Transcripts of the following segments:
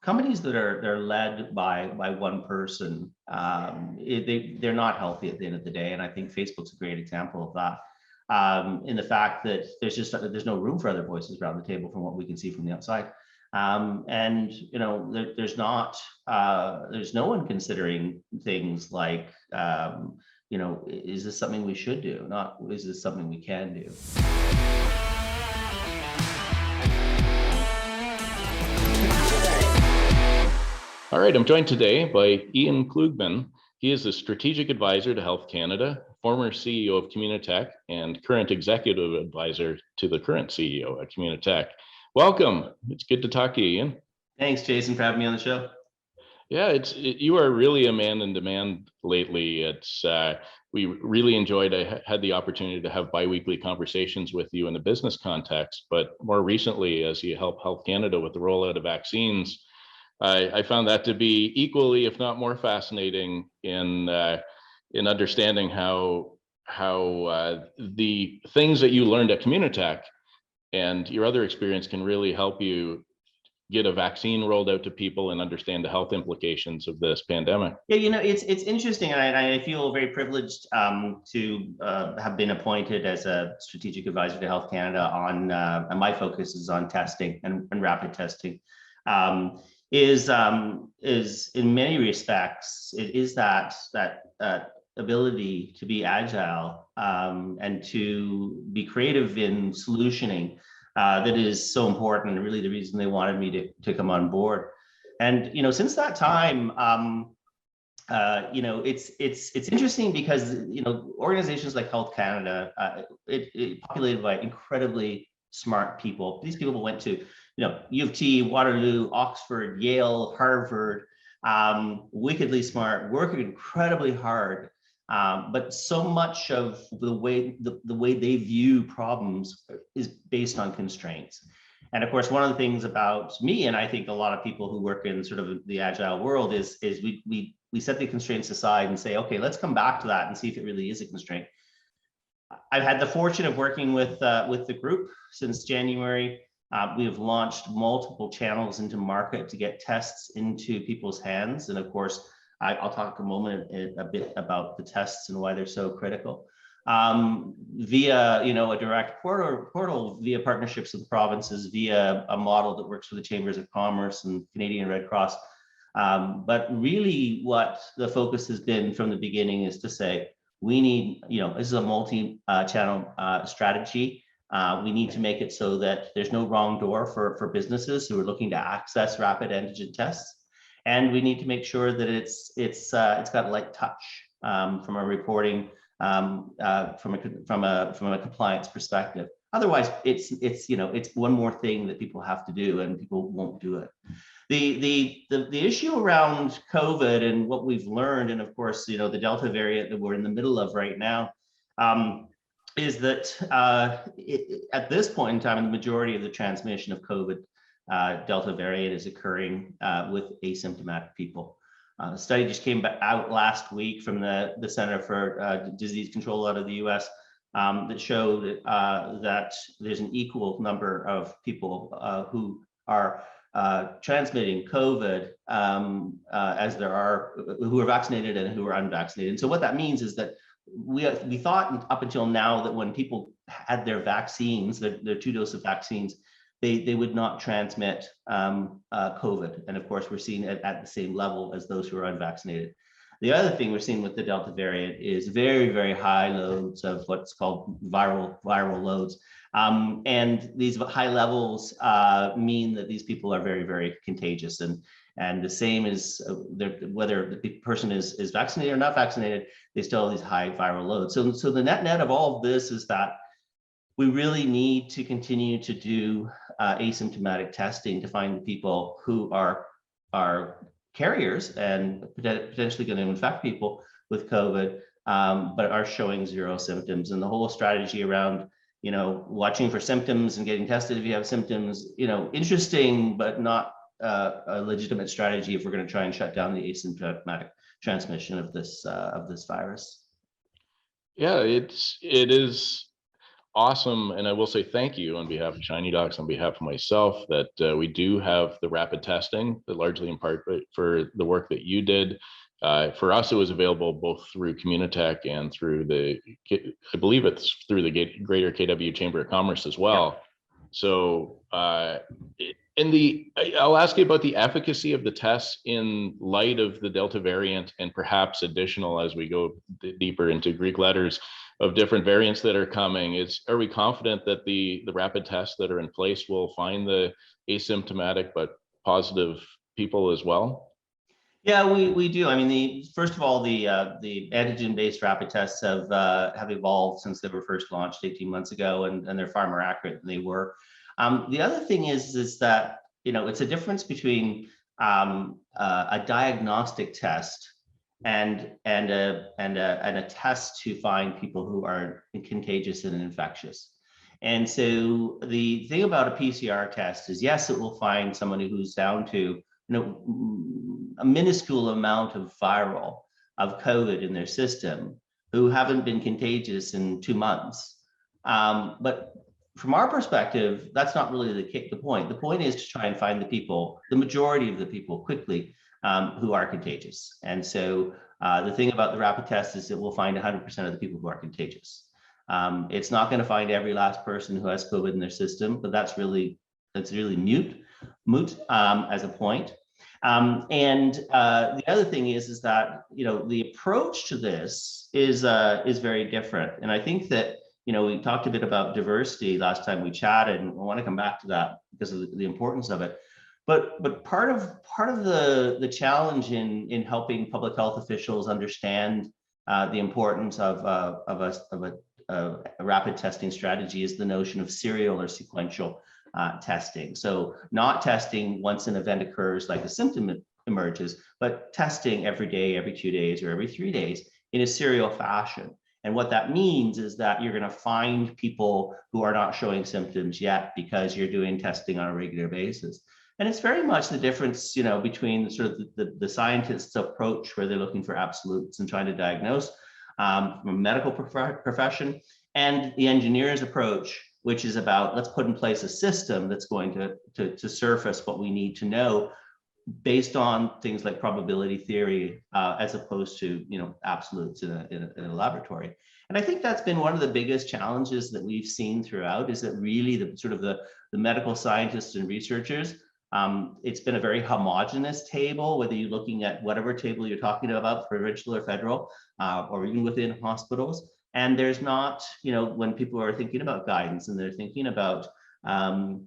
companies that are led by one person, they're not healthy at the end of the day. And I think Facebook's a great example of that. In the fact that there's no room for other voices around the table from what we can see from the outside. And there's no one considering things like is this something we should do? Not is this something we can do? All right, I'm joined today by Iain Klugman. He is a strategic advisor to Health Canada, former CEO of Communitech, and current executive advisor to the current CEO at Communitech. Welcome. It's good to talk to you, Iain. Thanks, Jason, for having me on the show. Yeah, you are really a man in demand lately. We really enjoyed. I had the opportunity to have biweekly conversations with you in the business context, but more recently, as you help Health Canada with the rollout of vaccines, I found that to be equally, if not more, fascinating in understanding how the things that you learned at Communitech and your other experience can really help you get a vaccine rolled out to people and understand the health implications of this pandemic. Yeah, it's interesting, and I feel very privileged to have been appointed as a strategic advisor to Health Canada and my focus is on testing and rapid testing. Is in many respects, it is that ability to be agile and to be creative in solutioning that is so important, and really the reason they wanted me to come on board. And since that time, it's interesting because organizations like Health Canada, it populated by incredibly smart people. These people went to U of T, Waterloo, Oxford, Yale, Harvard, wickedly smart, working incredibly hard. But so much of the way they view problems is based on constraints. And of course, one of the things about me, and I think a lot of people who work in sort of the agile world, is we set the constraints aside and say, okay, let's come back to that and see if it really is a constraint. I've had the fortune of working with the group since January. We have launched multiple channels into market to get tests into people's hands. And of course, I'll talk a bit about the tests and why they're so critical. Via a direct portal, via partnerships with provinces, via a model that works for the Chambers of Commerce and Canadian Red Cross. But really what the focus has been from the beginning is to say, we need, this is a multi-channel strategy. We need to make it so that there's no wrong door for businesses who are looking to access rapid antigen tests. And we need to make sure that it's got light touch from a reporting, from a compliance perspective. Otherwise, it's one more thing that people have to do, and people won't do it. The issue around COVID and what we've learned, and of course, the Delta variant that we're in the middle of right now, is that at this point in time, the majority of the transmission of COVID Delta variant is occurring with asymptomatic people. The study just came out last week from the Center for Disease Control out of the US that showed that there's an equal number of people who are transmitting COVID as there are who are vaccinated and who are unvaccinated. And so what that means is that we thought up until now that when people had their vaccines, their 2 doses of vaccines, they would not transmit COVID. And of course, we're seeing it at the same level as those who are unvaccinated. The other thing we're seeing with the Delta variant is very, very high loads of what's called viral loads. And these high levels mean that these people are very, very contagious. And the same is whether the person is vaccinated or not vaccinated, they still have these high viral loads. So the net of all of this is that we really need to continue to do asymptomatic testing to find the people who are carriers and potentially going to infect people with COVID, but are showing zero symptoms. And the whole strategy around, watching for symptoms and getting tested if you have symptoms, interesting, but not a legitimate strategy if we're going to try and shut down the asymptomatic transmission of this virus. Yeah, it is awesome. And I will say thank you on behalf of Shinydocs, on behalf of myself, that we do have the rapid testing, that largely in part for the work that you did. For us, it was available both through Communitech and through I believe it's through the Greater KW Chamber of Commerce as well. Yeah. So I'll ask you about the efficacy of the tests in light of the Delta variant, and perhaps additional as we go deeper into Greek letters of different variants that are coming. Are we confident that the rapid tests that are in place will find the asymptomatic but positive people as well? Yeah, we do. I mean, first of all, the antigen-based rapid tests have evolved since they were first launched 18 months ago, and they're far more accurate than they were. The other thing is that, you know, it's a difference between a diagnostic test and a test to find people who are contagious and infectious. And so the thing about a PCR test is, yes, it will find somebody who's down to, you know, a minuscule amount of COVID in their system, who haven't been contagious in 2 months. But from our perspective, that's not really the point. The point is to try and find the people, the majority of the people quickly, who are contagious. And so the thing about the rapid test is it will find 100% of the people who are contagious. It's not going to find every last person who has COVID in their system, but that's really moot as a point. The other thing is that, you know, the approach to this is very different. And I think that, you know, we talked a bit about diversity last time we chatted, and I want to come back to that because of the importance of it. But part of the challenge in helping public health officials understand the importance of a rapid testing strategy is the notion of serial or sequential testing. So not testing once an event occurs, like a symptom emerges, but testing every day, every 2 days, or every 3 days in a serial fashion. And what that means is that you're going to find people who are not showing symptoms yet because you're doing testing on a regular basis. And it's very much the difference, you know, between sort of the scientists' approach, where they're looking for absolutes and trying to diagnose from a medical profession, and the engineer's approach, which is about, let's put in place a system that's going to surface what we need to know based on things like probability theory, as opposed to, you know, absolutes in a laboratory. And I think that's been one of the biggest challenges that we've seen throughout, is that really the medical scientists and researchers, it's been a very homogenous table, whether you're looking at whatever table you're talking about, provincial or federal, or even within hospitals. And there's not, you know, when people are thinking about guidance and they're thinking about policy,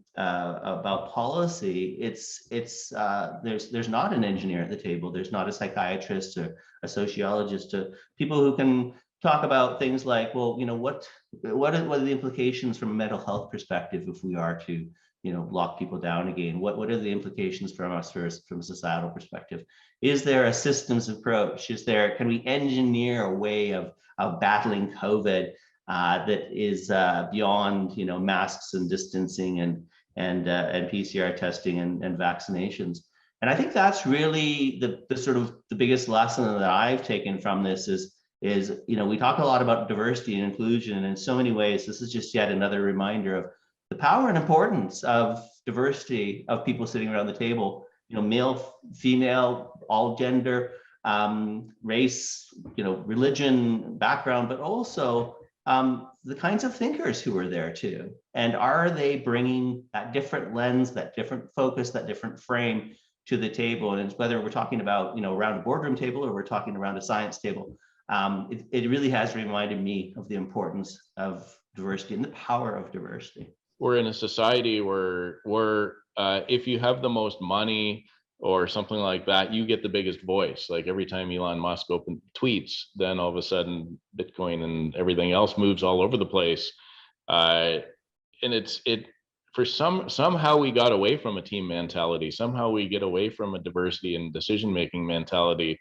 there's not an engineer at the table. There's not a psychiatrist or a sociologist, or people who can talk about things like, well, you know, what are the implications from a mental health perspective if we are to, you know, lock people down again? What are the implications from a societal perspective? Is there a systems approach? Can we engineer a way of battling COVID that is beyond, you know, masks and distancing and PCR testing and vaccinations? And I think that's really the sort of the biggest lesson that I've taken from this is, you know, we talk a lot about diversity and inclusion, and in so many ways, this is just yet another reminder of the power and importance of diversity of people sitting around the table, you know, male, female, all gender, race, you know, religion, background, but also the kinds of thinkers who are there too. And are they bringing that different lens, that different focus, that different frame to the table? And it's whether we're talking about, you know, around a boardroom table or we're talking around a science table, it really has reminded me of the importance of diversity and the power of diversity. We're in a society where if you have the most money or something like that, you get the biggest voice. Like every time Elon Musk tweets, then all of a sudden Bitcoin and everything else moves all over the place. And somehow we got away from a team mentality. Somehow we get away from a diversity and decision-making mentality,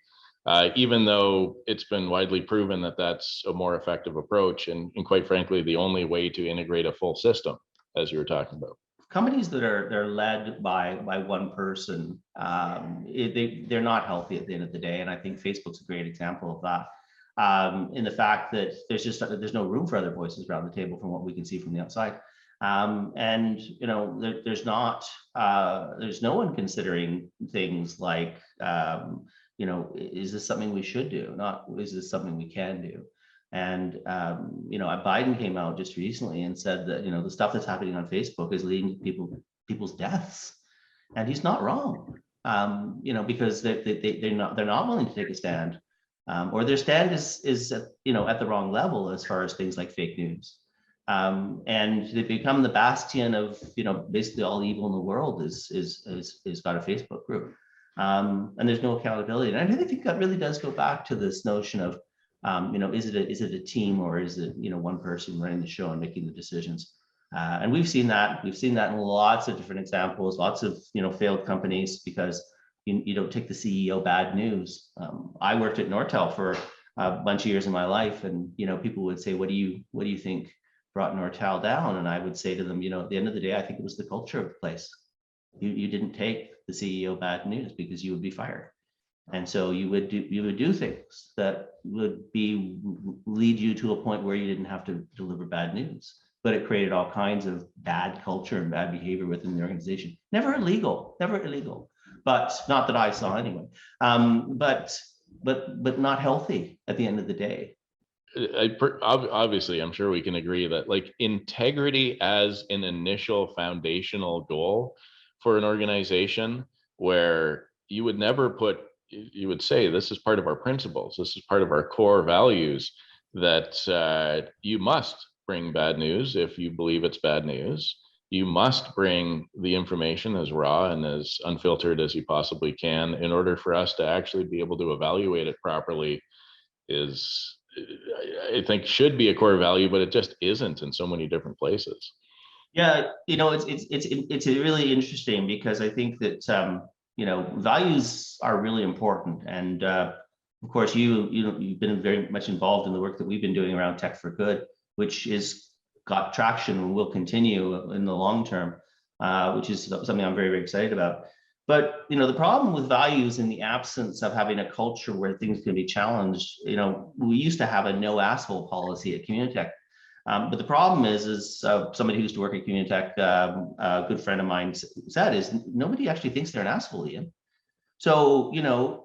even though it's been widely proven that that's a more effective approach. And quite frankly, the only way to integrate a full system, as you were talking about. Companies that are led by one person, they're not healthy at the end of the day. And I think Facebook's a great example of that. in the fact that there's no room for other voices around the table from what we can see from the outside. And there's no one considering things like, is this something we should do? Not, is this something we can do? And Biden came out just recently and said that the stuff that's happening on Facebook is leading to people's deaths, and he's not wrong. Because they're not willing to take a stand, or their stand is at the wrong level as far as things like fake news. And they've become the bastion of basically all evil in the world is got a Facebook group, and there's no accountability. And I really think that really does go back to this notion of is it a team, or is it one person running the show and making the decisions? And we've seen that in lots of different examples, lots of failed companies, because you don't take the CEO bad news. I worked at Nortel for a bunch of years in my life, and people would say, what do you think brought Nortel down? And I would say to them, at the end of the day, I think it was the culture of the place. You didn't take the CEO bad news, because you would be fired. And so you would do things that would lead you to a point where you didn't have to deliver bad news, but it created all kinds of bad culture and bad behavior within the organization. Never illegal, but not that I saw anyway. But not healthy at the end of the day. Obviously, I'm sure we can agree that like integrity as an initial foundational goal for an organization, where you would never you would say, this is part of our principles, this is part of our core values, that you must bring bad news if you believe it's bad news. You must bring the information as raw and as unfiltered as you possibly can in order for us to actually be able to evaluate it properly, is, I think, should be a core value, but it just isn't in so many different places. Yeah, it's really interesting, because I think that values are really important, and of course you've been very much involved in the work that we've been doing around Tech for Good, which is got traction and will continue in the long term, which is something I'm very, very excited about. But the problem with values, in the absence of having a culture where things can be challenged, we used to have a no asshole policy at Communitech. But the problem is somebody who used to work at Communitech, a good friend of mine said, is nobody actually thinks they're an asshole, Iain. So,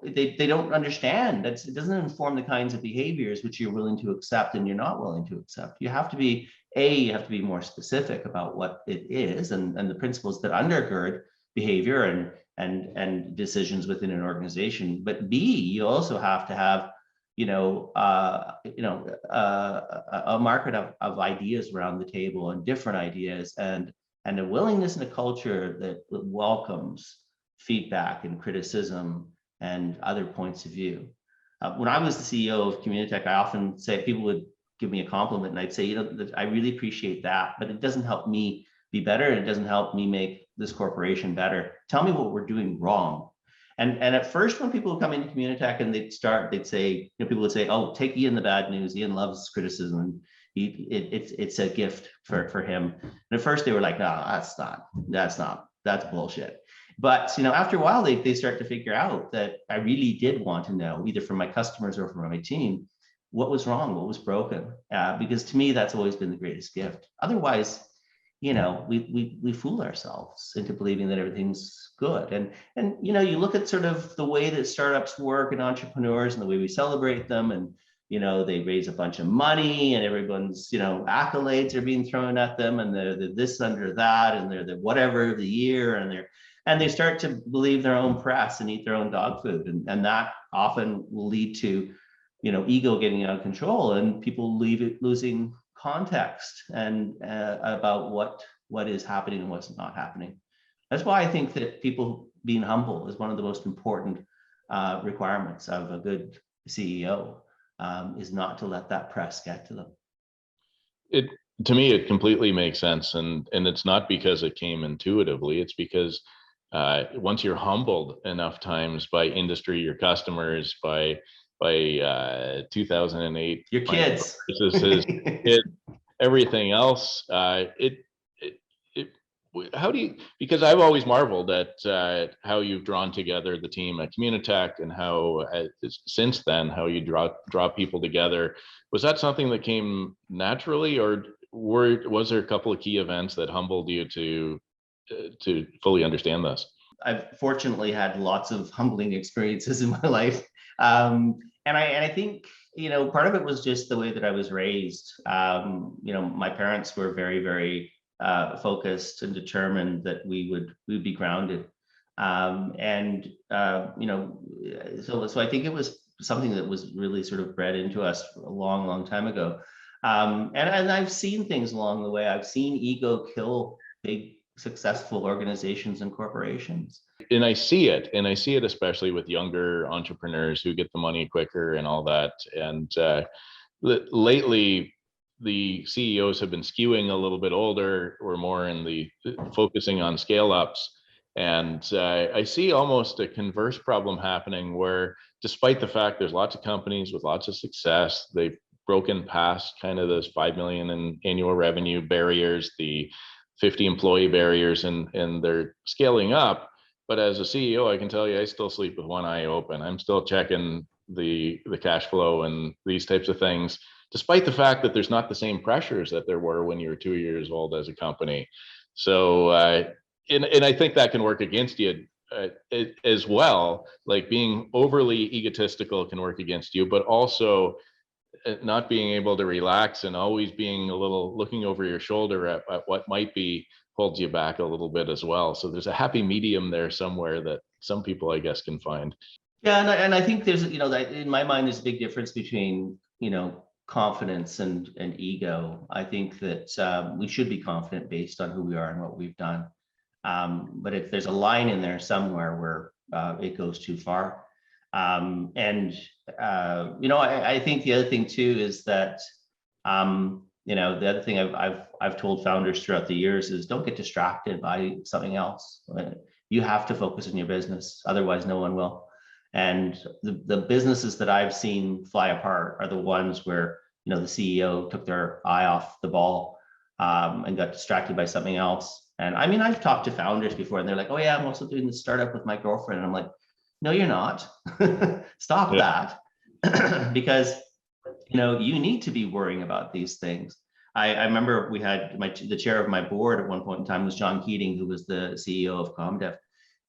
they don't understand that it doesn't inform the kinds of behaviors which you're willing to accept and you're not willing to accept. You have to be more specific about what it is and the principles that undergird behavior and decisions within an organization. But B, you also have to have a market of ideas around the table, and different ideas, and a willingness and a culture that welcomes feedback and criticism and other points of view. When I was the CEO of Communitech, I often say, people would give me a compliment and I'd say, I really appreciate that, but it doesn't help me be better, and it doesn't help me make this corporation better. Tell me what we're doing wrong. And at first, when people would come into Communitech and they'd say, people would say, oh, take Iain the bad news. Iain loves criticism. It's a gift for him. And at first they were like, no, that's bullshit. But after a while, they start to figure out that I really did want to know, either from my customers or from my team, what was wrong, what was broken. Because to me, that's always been the greatest gift. Otherwise, we fool ourselves into believing that everything's good. And you look at sort of the way that startups work and entrepreneurs and the way we celebrate them, and they raise a bunch of money and everyone's accolades are being thrown at them, and they're this under that, and they're the whatever of the year, and they start to believe their own press and eat their own dog food, and that often will lead to ego getting out of control and people losing context and about what is happening and what's not happening. That's why I think that people being humble is one of the most important requirements of a good CEO, is not to let that press get to them. To me, it completely makes sense, and it's not because it came intuitively. It's because once you're humbled enough times by industry, your customers, by 2008, your kids, everything else, how do you, because I've always marveled at how you've drawn together the team at Communitech, and how since then how you draw people together. Was that something that came naturally, or was there a couple of key events that humbled you to fully understand this? I've fortunately had lots of humbling experiences in my life. And I think, part of it was just the way that I was raised. My parents were very, very focused and determined that we'd be grounded. So I think it was something that was really sort of bred into us a long, long time ago. And I've seen things along the way. I've seen ego kill big, successful organizations and corporations. And I see it especially with younger entrepreneurs who get the money quicker and all that. And lately, the CEOs have been skewing a little bit older, or more in the focusing on scale ups. And I see almost a converse problem happening where, despite the fact there's lots of companies with lots of success, they've broken past kind of those 5 million in annual revenue barriers, the 50 employee barriers, and they're scaling up. But as a CEO, I can tell you, I still sleep with one eye open. I'm still checking the cash flow and these types of things, despite the fact that there's not the same pressures that there were when you were 2 years old as a company. So, and I think that can work against you as well. Like, being overly egotistical can work against you, but also not being able to relax and always being a little looking over your shoulder at what might be holds you back a little bit as well. So there's a happy medium there somewhere that some people, I guess, can find. Yeah, and I think there's, that in my mind, there's a big difference between, confidence and ego. I think that we should be confident based on who we are and what we've done. But if there's a line in there somewhere where it goes too far. I think the other thing too is that, the other thing I've told founders throughout the years is, don't get distracted by something else. You have to focus on your business, otherwise no one will. And the businesses that I've seen fly apart are the ones where, the CEO took their eye off the ball and got distracted by something else. And I mean, I've talked to founders before and they're like, oh yeah, I'm also doing this startup with my girlfriend. And I'm like, no, you're not. Stop that. Because, you need to be worrying about these things. I remember we had the chair of my board at one point in time was John Keating, who was the CEO of Communitech,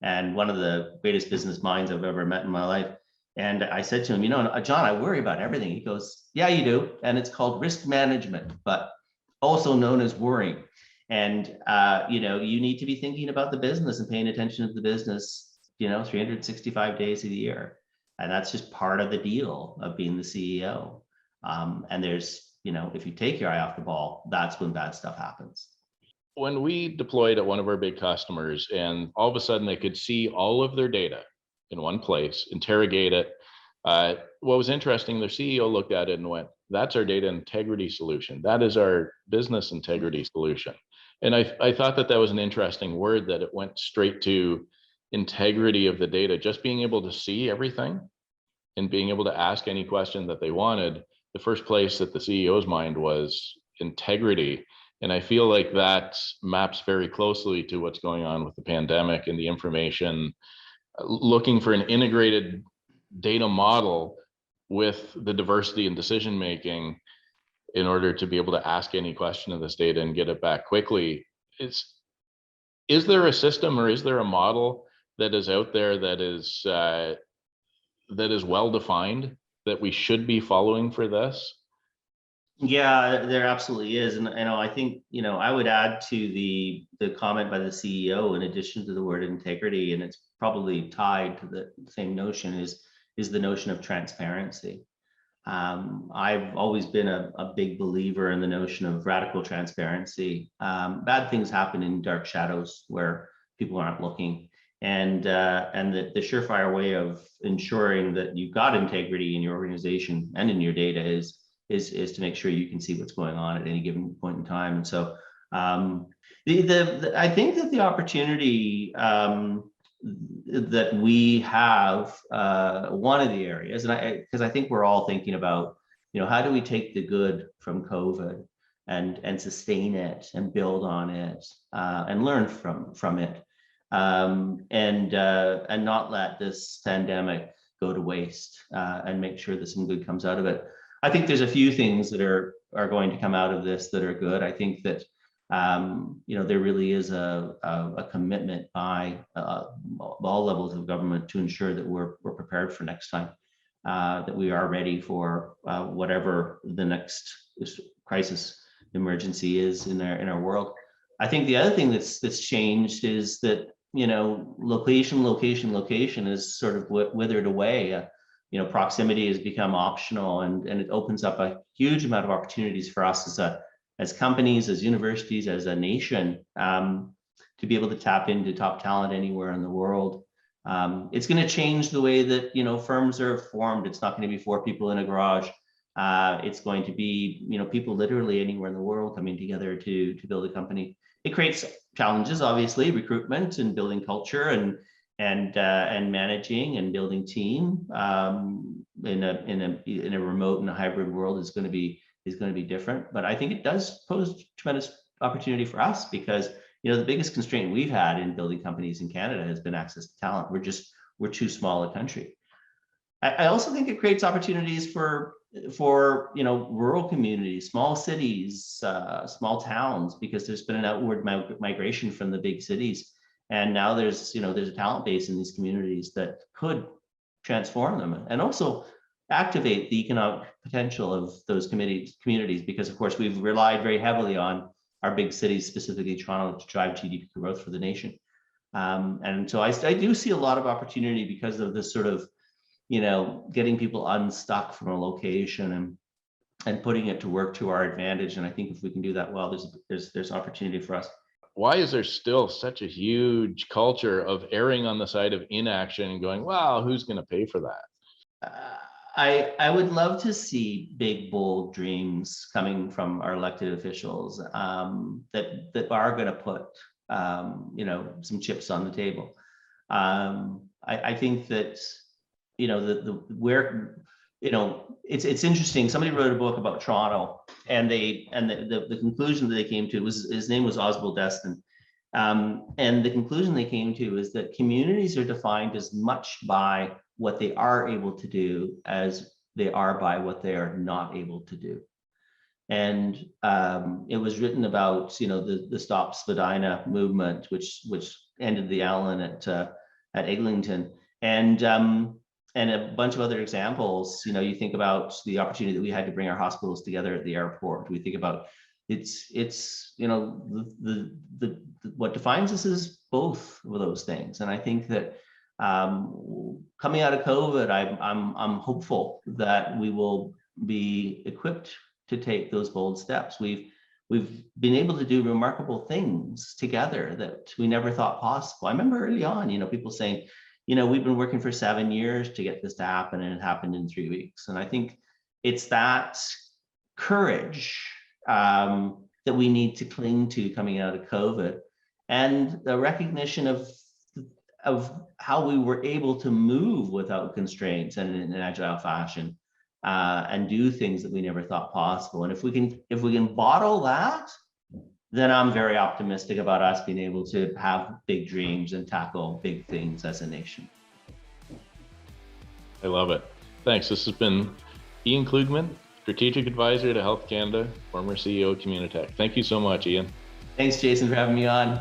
and one of the greatest business minds I've ever met in my life. And I said to him, John, I worry about everything. He goes, yeah, you do. And it's called risk management, but also known as worrying. And, you need to be thinking about the business and paying attention to the business, 365 days of the year. And that's just part of the deal of being the CEO. And there's, if you take your eye off the ball, that's when bad stuff happens. When we deployed at one of our big customers, and all of a sudden they could see all of their data in one place, interrogate it. What was interesting, their CEO looked at it and went, that's our data integrity solution. That is our business integrity solution. And I thought that was an interesting word, that it went straight to integrity of the data, just being able to see everything and being able to ask any question that they wanted. The first place that the CEO's mind was integrity. And I feel like that maps very closely to what's going on with the pandemic and the information, looking for an integrated data model with the diversity in decision making in order to be able to ask any question of this data and get it back quickly. Is there a system, or is there a model that is out there that is well defined that we should be following for this? Yeah, there absolutely is. And I think, I would add to the comment by the CEO, in addition to the word integrity, and it's probably tied to the same notion, is the notion of transparency. I've always been a big believer in the notion of radical transparency. Bad things happen in dark shadows where people aren't looking. And the surefire way of ensuring that you've got integrity in your organization and in your data is to make sure you can see what's going on at any given point in time. And so I think that the opportunity that we have, one of the areas, and because I think we're all thinking about, how do we take the good from COVID and sustain it and build on it and learn from it, and not let this pandemic go to waste, and make sure that some good comes out of it. I think there's a few things that are going to come out of this that are good. I think that there really is a commitment by all levels of government to ensure that we're prepared for next time, that we are ready for whatever the next crisis emergency is in our world. I think the other thing that's changed is that location is sort of withered away. Proximity has become optional, and it opens up a huge amount of opportunities for us as companies, as universities, as a nation, to be able to tap into top talent anywhere in the world. It's going to change the way that firms are formed. It's not going to be 4 people in a garage. It's going to be people literally anywhere in the world coming together to build a company. It creates challenges, obviously, recruitment and building culture and managing and building team in a remote and a hybrid world is going to be different. But I think it does pose tremendous opportunity for us, because the biggest constraint we've had in building companies in Canada has been access to talent. We're too small a country. I also think it creates opportunities for rural communities, small cities, small towns, because there's been an outward migration from the big cities, and now there's a talent base in these communities that could transform them and also activate the economic potential of those communities, because of course we've relied very heavily on our big cities, specifically Toronto, to drive GDP growth for the nation. And so I do see a lot of opportunity because of this sort of getting people unstuck from a location and putting it to work to our advantage. And I think if we can do that well, there's opportunity for us. Why is there still such a huge culture of erring on the side of inaction and going, wow, who's going to pay for that? I would love to see big, bold dreams coming from our elected officials that are going to put some chips on the table. I think that it's interesting. Somebody wrote a book about Toronto, and the conclusion that they came to was, his name was Oswald Destin, and the conclusion they came to is that communities are defined as much by what they are able to do as they are by what they are not able to do. And it was written about the Stop Spadina movement, which ended the Allen at Eglinton, and a bunch of other examples. You think about the opportunity that we had to bring our hospitals together at the airport. We think about what defines us is both of those things. And I think that coming out of COVID, I'm hopeful that we will be equipped to take those bold steps. We've been able to do remarkable things together that we never thought possible. I remember early on, people saying, we've been working for 7 years to get this to happen, and it happened in 3 weeks. And I think it's that courage that we need to cling to coming out of COVID, and the recognition of how we were able to move without constraints and in an agile fashion, and do things that we never thought possible. And if we can bottle that, then I'm very optimistic about us being able to have big dreams and tackle big things as a nation. I love it. Thanks. This has been Iain Klugman, Strategic Advisor to Health Canada, former CEO of Communitech. Thank you so much, Iain. Thanks, Jason, for having me on.